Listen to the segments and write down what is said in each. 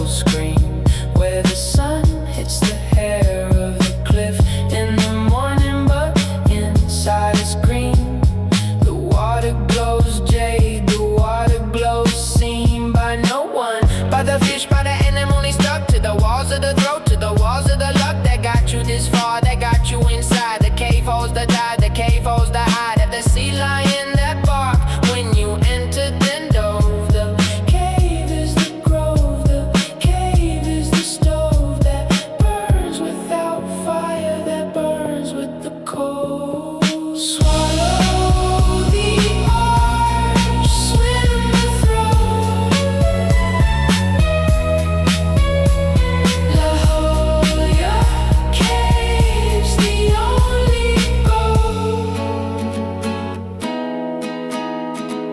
ghost scream, where the sun hits the hair of the cliff in the morning, but inside it's green. The water glows jade, the water glows seen by no one, by the fish, by the anemone stuck to the walls of the throat, to the walls of the luck that got you this far, that got you inside. The cave holds the tide, the cave holds the hide of the sea lion that bark when you entered then dove. The cave is the grove, the cave is the stove that burns without fire, that burns with the cold. Swallow the arch, swim the throat, La Jolla Caves, the only goal.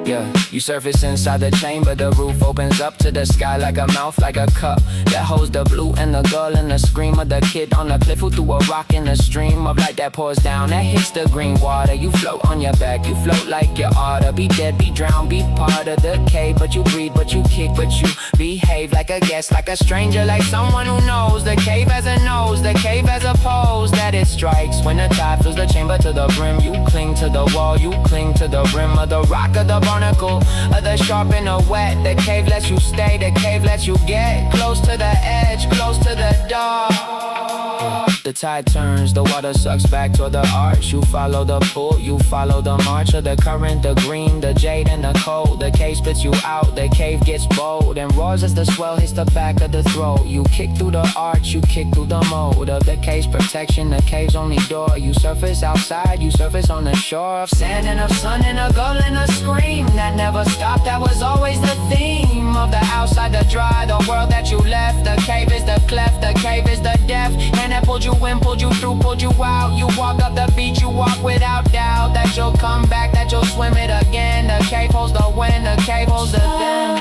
Yeah, you surface inside the chamber, the roof opens up to the sky like a mouth, like a cup that holds the blue and the girl and the scream of the kid on the cliff who threw a rock in the stream of light that pours down, that hits the green water. You float on your back, you float like you oughta be dead, be drowned, be part of the cave, but you breathe, but you kick, but you behave like a guest, like a stranger, like someone who knows. The cave has a nose, the cave has a pose that it strikes when the tide fills the chamber to the brim. You cling to the wall, you cling to the rim of the rock, of the barnacle, of the sharp and the wet. The cave lets you stay, the cave lets you get close to the edge, close to the dark. The tide turns, the water sucks back toward the arch. You follow the pull, you follow the march of the current, the green, the jade and the cold. The cave spits you out, the cave gets bold and roars as the swell hits the back of the throat. You kick through the arch, you kick through the mold of the cave's protection, the cave's only door. You surface outside, you surface on the shore of sand and of sun and a girl and a scream that never stopped. That was always the theme of the outside, the dry, the world that you left. The cave is the cleft, the cave is the deaf, and that pulled you in, pulled you through, pulled you out. You walk up the beach, you walk without doubt that you'll come back, that you'll swim it again. The cave holds the when, the cave holds the then.